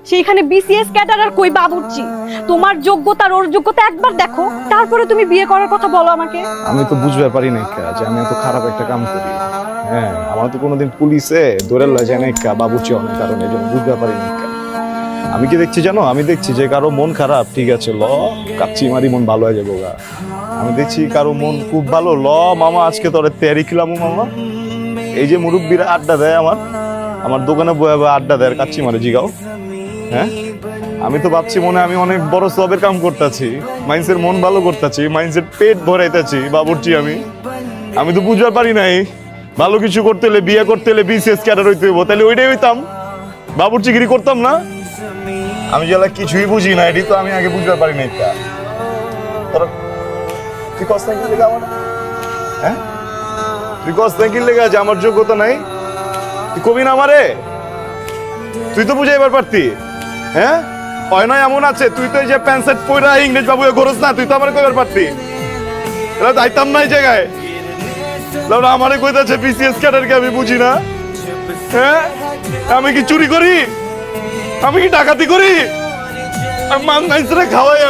সেইখানে BCS cadre আর কই বাবুর্চি। তোমার যোগ্যতা আর ওর যোগ্যতা একবার দেখো, তারপরে তুমি বিয়ে করার কথা বলো আমাকে। আমি তো বুঝতে পারি না যে আমি এত খারাপ একটা কাম করি। হ্যাঁ, আমার তো কোনোদিন পুলিশে ধরে লয় যায় না বাবুর্চি অনেক কারণে, এই জন্য বুঝতে পারি না। আমি কি দেখছি জানো, আমি দেখছি যে কারো মন খারাপ, ঠিক আছে ল কাচ্চি মারি মন ভালো হয়ে যাবো গা। আমি দেখছি কারো মন খুব ভালো, ল মামা আজকে তোরে তেয়ারি খিলামু মামা। এই যে মুরব্বীরা আড্ডা দেয় আমার দোকানে বয়ে বয়ে আড্ডা দেয়, কাচ্চি মারে জিগাও। হ্যাঁ, আমি তো ভাবছি মনে আমি অনেক বড় সবের কাম করতেছি, মাইন্সের মন ভালো করতেছি, মাইন্সের পেট ভরাইতেছি বাবুর্চি। আমি তো বুঝতে পারি নাই ভালো কিছু করতে হলে, বিয়ে করতে হলে বিসিএস ক্যাডার হইতে হইব, তাহলে ওইটাই হইতাম, বাবুর্চিগিরি করতাম না। আমি যেলা কিছুই বুঝি না, এটি তো আমি আগে বুঝতে পারি নাই। তুই কষ্ট কি লেগে আমার, হ্যাঁ তুই কষ্ট কি লেগে আছে, আমার যোগ্যতা নাই, তুই কবি না আমারে, তুই তো বুঝাইবার পারতি। হ্যাঁ, হয় নয় এমন আছে, তুই তো এই যে প্যান্ট শার্ট পরা ইংরেজ বাবু ঘরস না, তুই তো আমার কইবার পারতি। এরা যাইতাম না এই জায়গায়, আমারে কইতাছে বিসিএস ক্যাডারকে আমি বুঝি না। হ্যাঁ, আমি কি চুরি করি, আমি কি ডাকাতি করি, মাংসরে খাওয়াই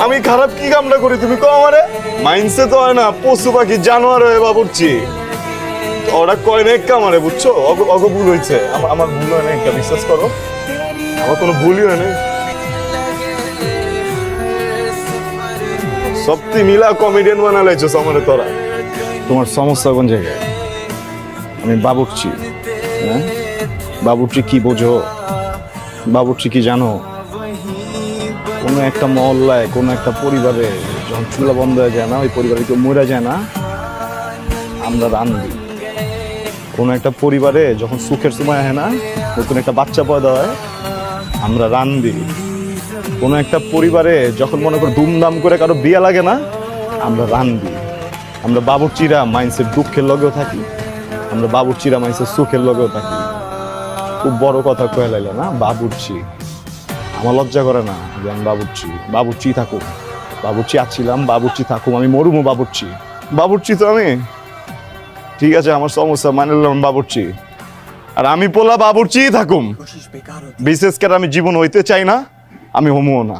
আমি খারাপ কি কামটা করি তুমি কো আমারে? মাইন্সে তো হয় না, পশু পাখি জানোয়ার হয়ে বাবুর্চি, ওরা কয় না কামারে, বুঝছো? অগ ভুল হয়েছে, আমার ভুল হয় না, বিশ্বাস করো আমার কোনো ভুলই হয় না। সত্যি মিলা কমেডিয়ান বানালাইছো আমারে তোরা। তোমার সমস্যা কোন জায়গায়? আমি বাবুর্চি। হ্যাঁ, বাবুর্চি কি বোঝো, বাবুর্চি কি জানো? কোনো একটা মহল্লায়, কোনো একটা পরিবারে যখন চুলা বন্ধ হয়ে যায় না, ওই পরিবারে কেউ মরে যায় না, আমরা রান্ধি। কোনো একটা পরিবারে যখন সুখের সময় হয় না, নতুন একটা বাচ্চা পয়দা হয়, আমরা রান্ধি। কোনো একটা পরিবারে যখন মনে করো ধুমধাম করে কারো বিয়ে লাগে না, আমরা রান্ধি। আমরা বাবুর্চিরা মাইন্সের দুঃখের লগেও থাকি, আমরা বাবুর্চিরা মাইন্সের সুখের লগেও থাকি। খুব বড় কথা কয়ে লাইলে না বাবুর্চি, আমার লজ্জা করে না যে আমি বাবুর্চি থাকুক, বাবুর্চি আছিলাম, বাবুর্চি থাকুক, আমি মরুমো বাবুর্চি তো আমি, ঠিক আছে আমার সমস্যা মানে নিলাম বাবুর্চি, আর আমি পোলা বাবুর্চি থাকুম। বিশেষ করে আমি জীবন হইতে চাই না, আমি হমুও না।